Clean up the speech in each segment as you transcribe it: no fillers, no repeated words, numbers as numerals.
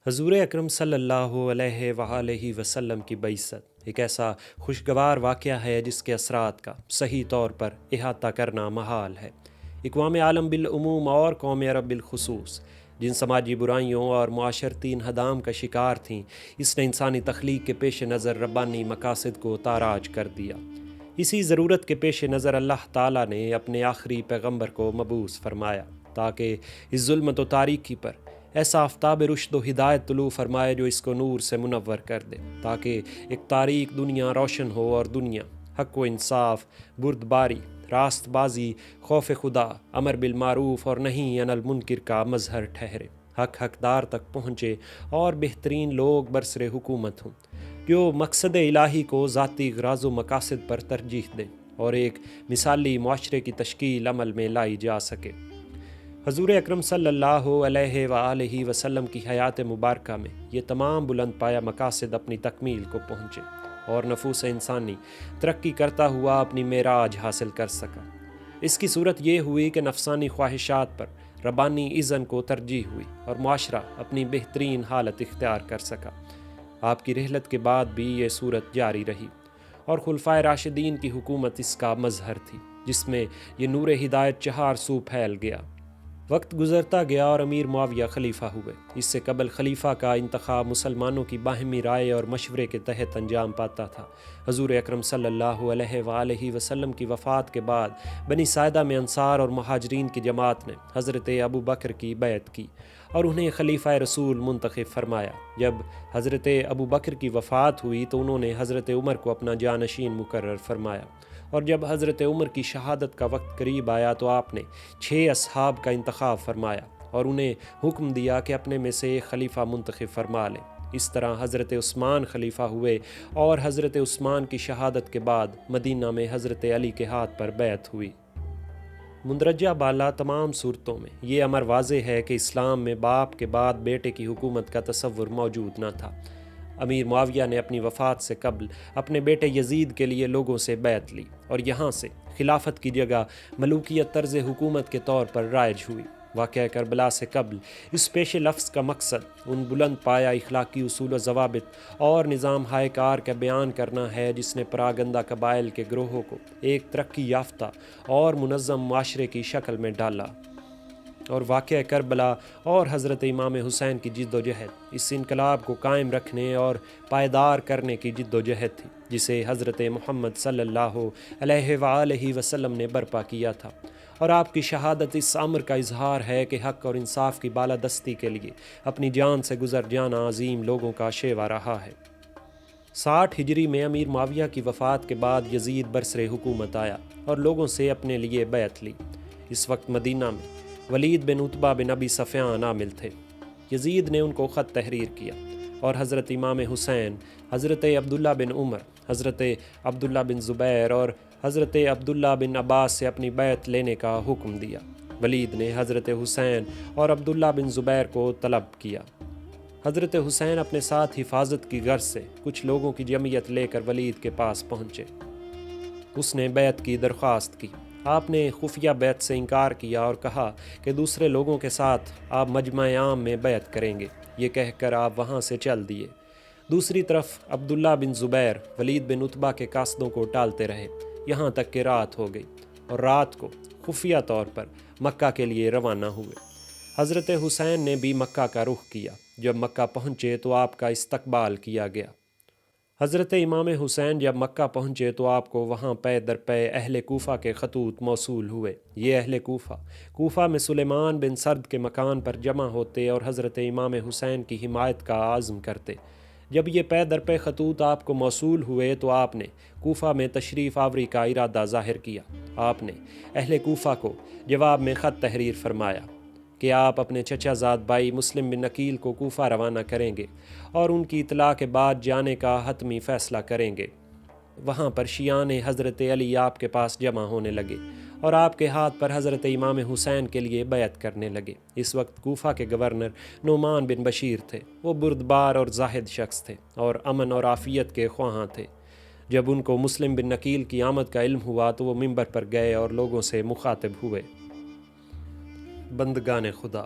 حضور اکرم صلی اللہ علیہ وآلہ وسلم کی بعثت ایک ایسا خوشگوار واقعہ ہے جس کے اثرات کا صحیح طور پر احاطہ کرنا محال ہے۔ اقوام عالم بالعموم اور قوم عرب بالخصوص جن سماجی برائیوں اور معاشرتی انہدام کا شکار تھیں، اس نے انسانی تخلیق کے پیش نظر ربانی مقاصد کو تاراج کر دیا۔ اسی ضرورت کے پیش نظر اللہ تعالیٰ نے اپنے آخری پیغمبر کو مبعوث فرمایا تاکہ اس ظلمت و تاریکی پر ایسا آفتاب رشد و ہدایت طلوع فرمائے جو اس کو نور سے منور کر دے، تاکہ ایک تاریک دنیا روشن ہو اور دنیا حق و انصاف، بردباری، راست بازی، خوف خدا، امر بالمعروف اور نہی عن المنکر کا مظہر ٹھہرے، حق حقدار تک پہنچے اور بہترین لوگ برسر حکومت ہوں جو مقصد الہی کو ذاتی غراض و مقاصد پر ترجیح دیں اور ایک مثالی معاشرے کی تشکیل عمل میں لائی جا سکے۔ حضور اکرم صلی اللہ علیہ وآلہ وسلم کی حیات مبارکہ میں یہ تمام بلند پایہ مقاصد اپنی تکمیل کو پہنچے اور نفوس انسانی ترقی کرتا ہوا اپنی معراج حاصل کر سکا۔ اس کی صورت یہ ہوئی کہ نفسانی خواہشات پر ربانی اذن کو ترجیح ہوئی اور معاشرہ اپنی بہترین حالت اختیار کر سکا۔ آپ کی رحلت کے بعد بھی یہ صورت جاری رہی اور خلفائے راشدین کی حکومت اس کا مظہر تھی، جس میں یہ نور ہدایت چہار سو پھیل گیا۔ وقت گزرتا گیا اور امیر معاویہ خلیفہ ہوئے۔ اس سے قبل خلیفہ کا انتخاب مسلمانوں کی باہمی رائے اور مشورے کے تحت انجام پاتا تھا۔ حضور اکرم صلی اللہ علیہ وآلہ وسلم کی وفات کے بعد بنی ساعدہ میں انصار اور مہاجرین کی جماعت نے حضرت ابو بکر کی بیعت کی اور انہیں خلیفہ رسول منتخب فرمایا۔ جب حضرت ابو بکر کی وفات ہوئی تو انہوں نے حضرت عمر کو اپنا جانشین مقرر فرمایا، اور جب حضرت عمر کی شہادت کا وقت قریب آیا تو آپ نے 6 اصحاب کا انتخاب فرمایا اور انہیں حکم دیا کہ اپنے میں سے ایک خلیفہ منتخب فرما لیں۔ اس طرح حضرت عثمان خلیفہ ہوئے اور حضرت عثمان کی شہادت کے بعد مدینہ میں حضرت علی کے ہاتھ پر بیعت ہوئی۔ مندرجہ بالا تمام صورتوں میں یہ امر واضح ہے کہ اسلام میں باپ کے بعد بیٹے کی حکومت کا تصور موجود نہ تھا۔ امیر معاویہ نے اپنی وفات سے قبل اپنے بیٹے یزید کے لیے لوگوں سے بیعت لی اور یہاں سے خلافت کی جگہ ملوکیت طرز حکومت کے طور پر رائج ہوئی۔ واقعہ کربلا سے قبل اس پیش لفظ کا مقصد ان بلند پایہ اخلاقی اصول و ضوابط اور نظام ہائے کار کا بیان کرنا ہے جس نے پراگندہ قبائل کے گروہوں کو ایک ترقی یافتہ اور منظم معاشرے کی شکل میں ڈالا، اور واقعہ کربلا اور حضرت امام حسین کی جد و جہد اس انقلاب کو قائم رکھنے اور پائیدار کرنے کی جد و جہد تھی جسے حضرت محمد صلی اللہ علیہ وآلہ وسلم نے برپا کیا تھا، اور آپ کی شہادت اس امر کا اظہار ہے کہ حق اور انصاف کی بالادستی کے لیے اپنی جان سے گزر جانا عظیم لوگوں کا شیوا رہا ہے۔ 60 ہجری میں امیر معاویہ کی وفات کے بعد یزید برسر حکومت آیا اور لوگوں سے اپنے لیے بیعت لی۔ اس وقت مدینہ میں ولید بن عتبہ بن ابی سفیان عامل تھے۔ یزید نے ان کو خط تحریر کیا اور حضرت امام حسین، حضرت عبداللہ بن عمر، حضرت عبداللہ بن زبیر اور حضرت عبداللہ بن عباس سے اپنی بیعت لینے کا حکم دیا۔ ولید نے حضرت حسین اور عبداللہ بن زبیر کو طلب کیا۔ حضرت حسین اپنے ساتھ حفاظت کی غرض سے کچھ لوگوں کی جمعیت لے کر ولید کے پاس پہنچے۔ اس نے بیعت کی درخواست کی۔ آپ نے خفیہ بیعت سے انکار کیا اور کہا کہ دوسرے لوگوں کے ساتھ آپ مجمع عام میں بیعت کریں گے۔ یہ کہہ کر آپ وہاں سے چل دیے۔ دوسری طرف عبداللہ بن زبیر ولید بن عتبہ کے قاصدوں کو ٹالتے رہے یہاں تک کہ رات ہو گئی، اور رات کو خفیہ طور پر مکہ کے لیے روانہ ہوئے۔ حضرت حسین نے بھی مکہ کا رخ کیا۔ جب مکہ پہنچے تو آپ کا استقبال کیا گیا۔ حضرت امام حسین جب مکہ پہنچے تو آپ کو وہاں پے در پے اہل کوفہ کے خطوط موصول ہوئے۔ یہ اہل کوفہ میں سلیمان بن سرد کے مکان پر جمع ہوتے اور حضرت امام حسین کی حمایت کا عزم کرتے۔ جب یہ پے در پے خطوط آپ کو موصول ہوئے تو آپ نے کوفہ میں تشریف آوری کا ارادہ ظاہر کیا۔ آپ نے اہل کوفہ کو جواب میں خط تحریر فرمایا کہ آپ اپنے چچا زاد بھائی مسلم بن عقیل کو کوفہ روانہ کریں گے اور ان کی اطلاع کے بعد جانے کا حتمی فیصلہ کریں گے۔ وہاں پر شیعان حضرت علی آپ کے پاس جمع ہونے لگے اور آپ کے ہاتھ پر حضرت امام حسین کے لیے بیعت کرنے لگے۔ اس وقت کوفہ کے گورنر نعمان بن بشیر تھے۔ وہ بردبار اور زاہد شخص تھے اور امن اور عافیت کے خواہاں تھے۔ جب ان کو مسلم بن عقیل کی آمد کا علم ہوا تو وہ منبر پر گئے اور لوگوں سے مخاطب ہوئے۔ بندگان خدا،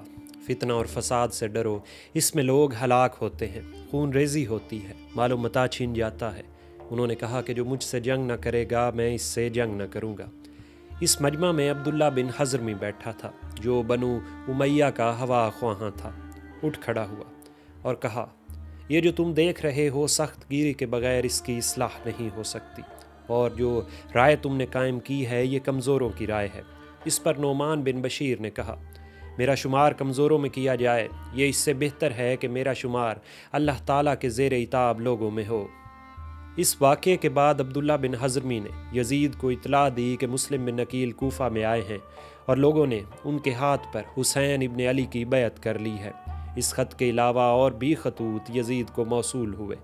فتنہ اور فساد سے ڈرو، اس میں لوگ ہلاک ہوتے ہیں، خون ریزی ہوتی ہے، مال و متاع چھین جاتا ہے۔ انہوں نے کہا کہ جو مجھ سے جنگ نہ کرے گا میں اس سے جنگ نہ کروں گا۔ اس مجمع میں عبداللہ بن حضرمی بیٹھا تھا جو بنو امیہ کا ہوا خواہاں تھا۔ اٹھ کھڑا ہوا اور کہا، یہ جو تم دیکھ رہے ہو سخت گیری کے بغیر اس کی اصلاح نہیں ہو سکتی، اور جو رائے تم نے قائم کی ہے یہ کمزوروں کی رائے ہے۔ اس پر نعمان بن بشیر نے کہا، میرا شمار کمزوروں میں کیا جائے، یہ اس سے بہتر ہے کہ میرا شمار اللہ تعالیٰ کے زیر عتاب لوگوں میں ہو۔ اس واقعے کے بعد عبداللہ بن حضرمی نے یزید کو اطلاع دی کہ مسلم بن عقیل کوفہ میں آئے ہیں اور لوگوں نے ان کے ہاتھ پر حسین ابن علی کی بیعت کر لی ہے۔ اس خط کے علاوہ اور بھی خطوط یزید کو موصول ہوئے۔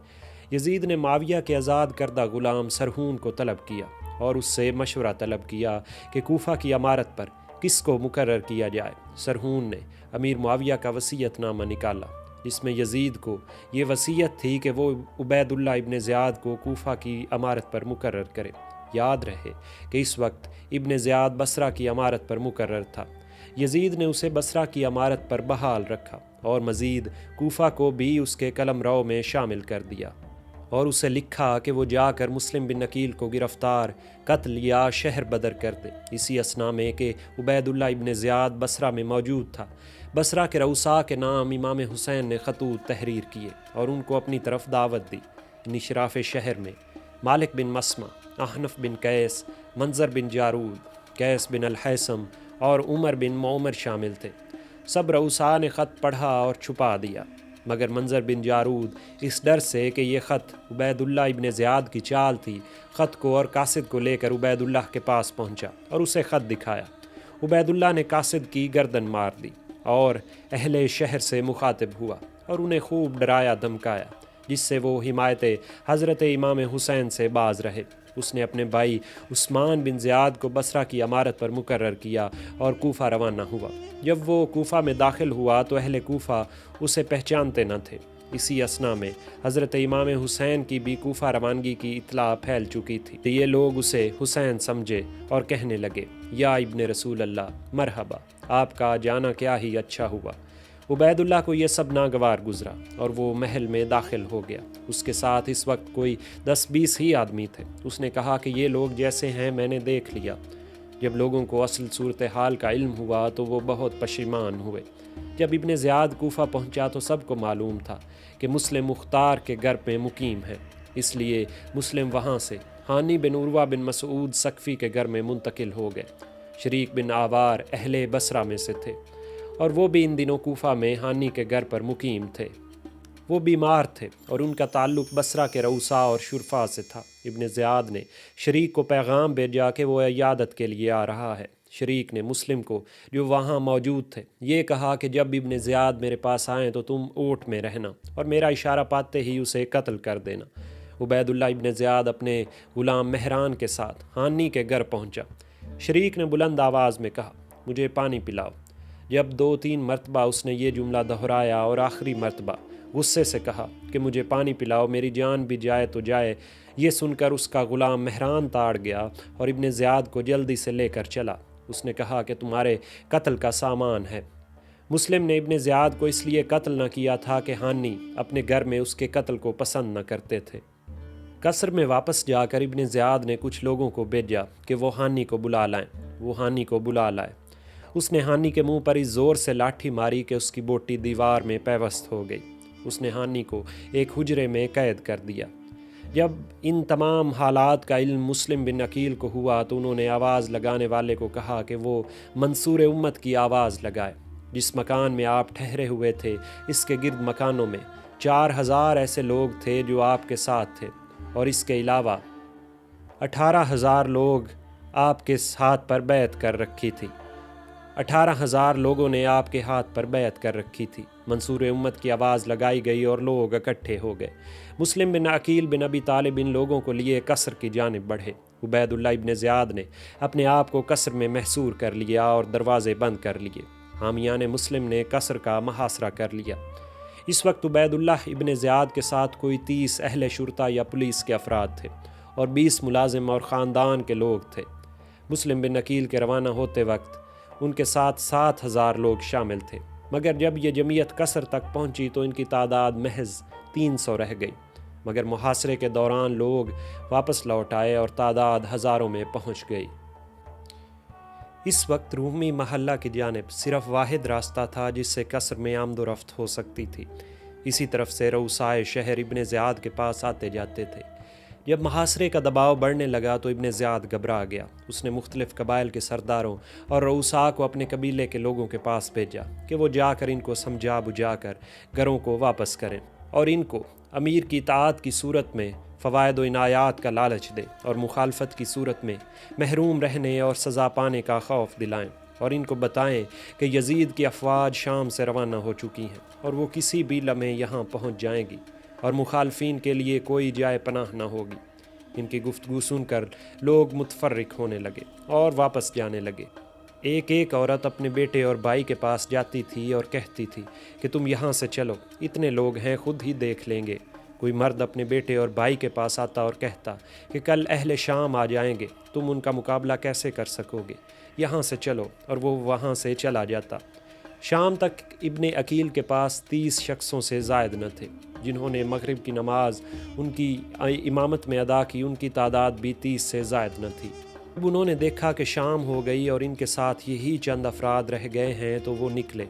یزید نے معاویہ کے آزاد کردہ غلام سرحون کو طلب کیا اور اس سے مشورہ طلب کیا کہ کوفہ کی امارت پر کس کو مقرر کیا جائے۔ سرحون نے امیر معاویہ کا وصیت نامہ نکالا جس میں یزید کو یہ وصیت تھی کہ وہ عبید اللہ ابن زیاد کو کوفہ کی امارت پر مقرر کرے۔ یاد رہے کہ اس وقت ابن زیاد بصرہ کی امارت پر مقرر تھا۔ یزید نے اسے بصرہ کی امارت پر بحال رکھا اور مزید کوفہ کو بھی اس کے قلمرو میں شامل کر دیا اور اسے لکھا کہ وہ جا کر مسلم بن عقیل کو گرفتار، قتل یا شہر بدر کر دے۔ اسی اثنا میں کہ عبید اللہ ابن زیاد بصرہ میں موجود تھا، بصرہ کے رؤساء کے نام امام حسین نے خطوط تحریر کیے اور ان کو اپنی طرف دعوت دی۔ ان اشراف شہر میں مالک بن مسمع، احنف بن قیس، منظر بن جارود، قیس بن الحیثم اور عمر بن معمر شامل تھے۔ سب رؤساء نے خط پڑھا اور چھپا دیا، مگر منظر بن جارود اس ڈر سے کہ یہ خط عبید اللہ ابن زیاد کی چال تھی، خط کو اور قاصد کو لے کر عبید اللہ کے پاس پہنچا اور اسے خط دکھایا۔ عبید اللہ نے قاصد کی گردن مار دی اور اہل شہر سے مخاطب ہوا اور انہیں خوب ڈرایا دھمکایا، جس سے وہ حمایت حضرت امام حسین سے باز رہے۔ اس نے اپنے بھائی عثمان بن زیاد کو بصرہ کی امارت پر مقرر کیا اور کوفہ روانہ ہوا۔ جب وہ کوفہ میں داخل ہوا تو اہل کوفہ اسے پہچانتے نہ تھے۔ اسی اثنا میں حضرت امام حسین کی بھی کوفہ روانگی کی اطلاع پھیل چکی تھی۔ یہ لوگ اسے حسین سمجھے اور کہنے لگے، یا ابن رسول اللہ، مرحبا، آپ کا جانا کیا ہی اچھا ہوا۔ عبید اللہ کو یہ سب ناگوار گزرا اور وہ محل میں داخل ہو گیا۔ اس کے ساتھ اس وقت کوئی 10-20 ہی آدمی تھے۔ اس نے کہا کہ یہ لوگ جیسے ہیں میں نے دیکھ لیا۔ جب لوگوں کو اصل صورتحال کا علم ہوا تو وہ بہت پشیمان ہوئے۔ جب ابن زیاد کوفہ پہنچا تو سب کو معلوم تھا کہ مسلم مختار کے گھر میں مقیم ہے، اس لیے مسلم وہاں سے ہانی بن عروہ بن مسعود ثقفی کے گھر میں منتقل ہو گئے۔ شریک بن عوار اہل بصرہ میں سے تھے اور وہ بھی ان دنوں کوفہ میں ہانی کے گھر پر مقیم تھے۔ وہ بیمار تھے اور ان کا تعلق بصرہ کے رؤساء اور شرفاء سے تھا۔ ابن زیاد نے شریک کو پیغام بھیجا کہ وہ عیادت کے لیے آ رہا ہے۔ شریک نے مسلم کو جو وہاں موجود تھے یہ کہا کہ جب ابن زیاد میرے پاس آئیں تو تم اوٹ میں رہنا اور میرا اشارہ پاتے ہی اسے قتل کر دینا۔ عبید اللہ ابن زیاد اپنے غلام مہران کے ساتھ ہانی کے گھر پہنچا۔ شریک نے بلند آواز میں کہا، مجھے پانی پلاؤ۔ جب 2-3 مرتبہ اس نے یہ جملہ دہرایا اور آخری مرتبہ غصے سے کہا کہ مجھے پانی پلاؤ، میری جان بھی جائے تو جائے، یہ سن کر اس کا غلام مہران تاڑ گیا اور ابن زیاد کو جلدی سے لے کر چلا۔ اس نے کہا کہ تمہارے قتل کا سامان ہے۔ مسلم نے ابن زیاد کو اس لیے قتل نہ کیا تھا کہ ہانی اپنے گھر میں اس کے قتل کو پسند نہ کرتے تھے۔ قصر میں واپس جا کر ابن زیاد نے کچھ لوگوں کو بھیجا کہ وہ ہانی کو بلا لائیں۔ وہ ہانی کو بلا لائے۔ اس نے ہانی کے منہ پر اس زور سے لاٹھی ماری کہ اس کی بوٹی دیوار میں پیوست ہو گئی۔ اس نے ہانی کو ایک حجرے میں قید کر دیا۔ جب ان تمام حالات کا علم مسلم بن عقیل کو ہوا تو انہوں نے آواز لگانے والے کو کہا کہ وہ منصور امت کی آواز لگائے۔ جس مکان میں آپ ٹھہرے ہوئے تھے اس کے گرد مکانوں میں 4000 ایسے لوگ تھے جو آپ کے ساتھ تھے، اور اس کے علاوہ 18,000 لوگ آپ کے ہاتھ پر بیعت کر رکھی تھی۔ 18,000 لوگوں نے آپ کے ہاتھ پر بیعت کر رکھی تھی۔ منصور امت کی آواز لگائی گئی اور لوگ اکٹھے ہو گئے۔ مسلم بن عقیل بن ابی طالب ان لوگوں کو لیے قصر کی جانب بڑھے۔ عبید اللہ ابن زیاد نے اپنے آپ کو قصر میں محصور کر لیا اور دروازے بند کر لیے۔ حامیان مسلم نے قصر کا محاصرہ کر لیا۔ اس وقت عبید اللہ ابن زیاد کے ساتھ کوئی 30 اہل شرطہ یا پولیس کے افراد تھے اور 20 ملازم اور خاندان کے لوگ تھے۔ مسلم بن عقیل کے روانہ ہوتے وقت ان کے ساتھ 7,000 لوگ شامل تھے۔ مگر جب یہ جمعیت قصر تک پہنچی تو ان کی تعداد محض 300 رہ گئی، مگر محاصرے کے دوران لوگ واپس لوٹ آئے اور تعداد ہزاروں میں پہنچ گئی۔ اس وقت رومی محلہ کی جانب صرف واحد راستہ تھا جس سے قصر میں آمد و رفت ہو سکتی تھی۔ اسی طرف سے رؤسائے شہر ابن زیاد کے پاس آتے جاتے تھے۔ جب محاصرے کا دباؤ بڑھنے لگا تو ابن زیاد گھبرا گیا۔ اس نے مختلف قبائل کے سرداروں اور رؤساء کو اپنے قبیلے کے لوگوں کے پاس بھیجا کہ وہ جا کر ان کو سمجھا بجھا کر گھروں کو واپس کریں اور ان کو امیر کی اطاعت کی صورت میں فوائد و عنایات کا لالچ دیں اور مخالفت کی صورت میں محروم رہنے اور سزا پانے کا خوف دلائیں، اور ان کو بتائیں کہ یزید کی افواج شام سے روانہ ہو چکی ہیں اور وہ کسی بھی لمحے یہاں پہنچ جائیں گی اور مخالفین کے لیے کوئی جائے پناہ نہ ہوگی۔ ان کی گفتگو سن کر لوگ متفرق ہونے لگے اور واپس جانے لگے۔ ایک ایک عورت اپنے بیٹے اور بھائی کے پاس جاتی تھی اور کہتی تھی کہ تم یہاں سے چلو، اتنے لوگ ہیں، خود ہی دیکھ لیں گے۔ کوئی مرد اپنے بیٹے اور بھائی کے پاس آتا اور کہتا کہ کل اہل شام آ جائیں گے، تم ان کا مقابلہ کیسے کر سکو گے، یہاں سے چلو، اور وہ وہاں سے چلا جاتا۔ شام تک ابن عقیل کے پاس 30 شخصوں سے زائد نہ تھے جنہوں نے مغرب کی نماز ان کی امامت میں ادا کی۔ ان کی تعداد بھی 30 سے زائد نہ تھی۔ جب انہوں نے دیکھا کہ شام ہو گئی اور ان کے ساتھ یہی چند افراد رہ گئے ہیں تو وہ نکلے،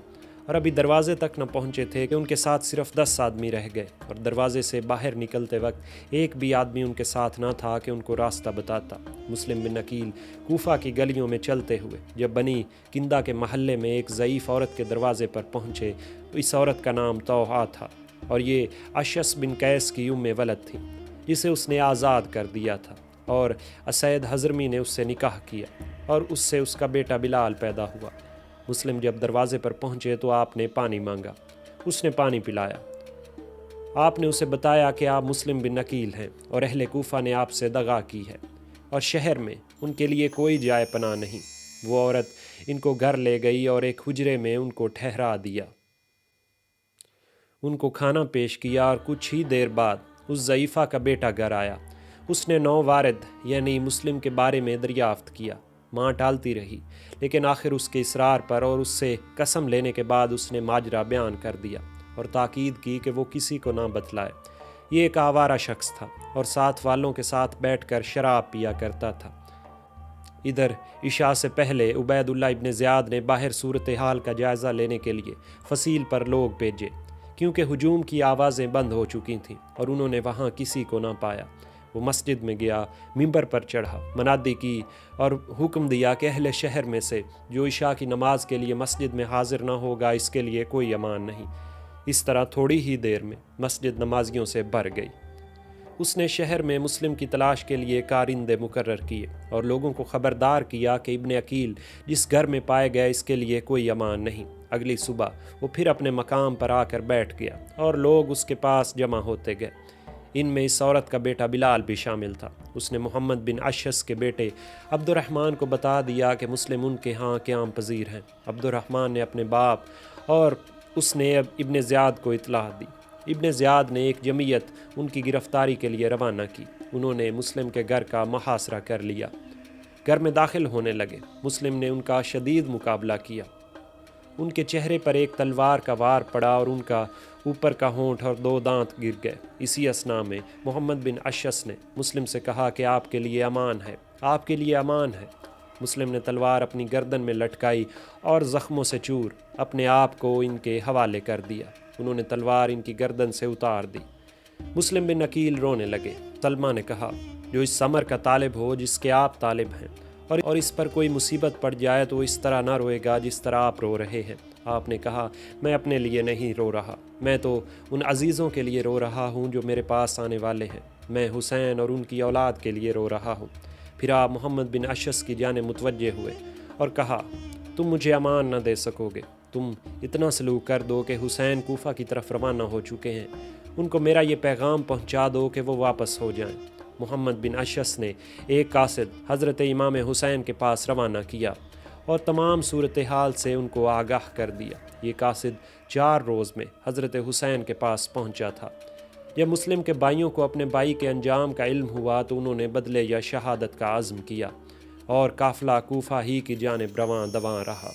اور ابھی دروازے تک نہ پہنچے تھے کہ ان کے ساتھ صرف 10 آدمی رہ گئے، اور دروازے سے باہر نکلتے وقت ایک بھی آدمی ان کے ساتھ نہ تھا کہ ان کو راستہ بتاتا۔ مسلم بن عقیل کوفہ کی گلیوں میں چلتے ہوئے جب بنی کندہ کے محلے میں ایک ضعیف عورت کے دروازے پر پہنچے تو اس عورت کا نام طوحہ تھا، اور یہ اشعث بن قیس کی ولد تھی جسے اس نے آزاد کر دیا تھا، اور اسید حضرمی نے اس سے نکاح کیا اور اس سے اس کا بیٹا بلال پیدا ہوا۔ مسلم جب دروازے پر پہنچے تو آپ نے پانی مانگا، اس نے پانی پلایا۔ آپ نے اسے بتایا کہ آپ مسلم بن عقیل ہیں اور اہل کوفہ نے آپ سے دغا کی ہے اور شہر میں ان کے لیے کوئی جائے پناہ نہیں۔ وہ عورت ان کو گھر لے گئی اور ایک حجرے میں ان کو ٹھہرا دیا، ان کو کھانا پیش کیا، اور کچھ ہی دیر بعد اس ضعیفہ کا بیٹا گھر آیا۔ اس نے نو وارد یعنی مسلم کے بارے میں دریافت کیا۔ ماں ٹالتی رہی، لیکن آخر اس کے اصرار پر اور اس سے قسم لینے کے بعد اس نے ماجرا بیان کر دیا اور تاکید کی کہ وہ کسی کو نہ بتلائے۔ یہ ایک آوارہ شخص تھا اور ساتھ والوں کے ساتھ بیٹھ کر شراب پیا کرتا تھا۔ ادھر عشاء سے پہلے عبید اللہ ابن زیاد نے باہر صورتحال کا جائزہ لینے کے لیے فصیل پر لوگ بھیجے، کیونکہ ہجوم کی آوازیں بند ہو چکی تھیں اور انہوں نے وہاں کسی کو نہ پایا۔ وہ مسجد میں گیا، ممبر پر چڑھا، منادی کی اور حکم دیا کہ اہل شہر میں سے جو عشاء کی نماز کے لیے مسجد میں حاضر نہ ہوگا اس کے لیے کوئی امان نہیں۔ اس طرح تھوڑی ہی دیر میں مسجد نمازیوں سے بھر گئی۔ اس نے شہر میں مسلم کی تلاش کے لیے کارندے مقرر کیے اور لوگوں کو خبردار کیا کہ ابن عقیل جس گھر میں پائے گئے اس کے لیے کوئی امان نہیں۔ اگلی صبح وہ پھر اپنے مقام پر آ کر بیٹھ گیا اور لوگ اس کے پاس جمع ہوتے گئے۔ ان میں اس عورت کا بیٹا بلال بھی شامل تھا۔ اس نے محمد بن اشعث کے بیٹے عبد الرحمن کو بتا دیا کہ مسلم ان کے ہاں قیام پذیر ہیں۔ عبد الرحمن نے اپنے باپ اور اس نے ابن زیاد کو اطلاع دی۔ ابن زیاد نے ایک جمعیت ان کی گرفتاری کے لیے روانہ کی۔ انہوں نے مسلم کے گھر کا محاصرہ کر لیا، گھر میں داخل ہونے لگے۔ مسلم نے ان کا شدید مقابلہ کیا۔ ان کے چہرے پر ایک تلوار کا وار پڑا اور ان کا اوپر کا ہونٹ اور 2 دانت گر گئے۔ اسی اثنا میں محمد بن اشعث نے مسلم سے کہا کہ آپ کے لیے امان ہے، آپ کے لیے امان ہے۔ مسلم نے تلوار اپنی گردن میں لٹکائی اور زخموں سے چور اپنے آپ کو ان کے حوالے کر دیا۔ انہوں نے تلوار ان کی گردن سے اتار دی۔ مسلم بن عقیل رونے لگے۔ سلمہ نے کہا، جو اس ثمر کا طالب ہو جس کے آپ طالب ہیں اور اس پر کوئی مصیبت پڑ جائے تو اس طرح نہ روئے گا جس طرح آپ رو رہے ہیں۔ آپ نے کہا، میں اپنے لیے نہیں رو رہا، میں تو ان عزیزوں کے لیے رو رہا ہوں جو میرے پاس آنے والے ہیں۔ میں حسین اور ان کی اولاد کے لیے رو رہا ہوں۔ پھر آپ محمد بن اشعث کی جانب متوجہ ہوئے اور کہا، تم مجھے امان نہ دے سکو گے، تم اتنا سلوک کر دو کہ حسین کوفہ کی طرف روانہ ہو چکے ہیں، ان کو میرا یہ پیغام پہنچا دو کہ وہ واپس ہو جائیں۔ محمد بن اشعث نے ایک قاصد حضرت امام حسین کے پاس روانہ کیا اور تمام صورتحال سے ان کو آگاہ کر دیا۔ یہ قاصد 4 روز میں حضرت حسین کے پاس پہنچا تھا۔ جب مسلم کے بھائیوں کو اپنے بھائی کے انجام کا علم ہوا تو انہوں نے بدلے یا شہادت کا عزم کیا اور قافلہ کوفہ ہی کی جانب رواں دواں رہا۔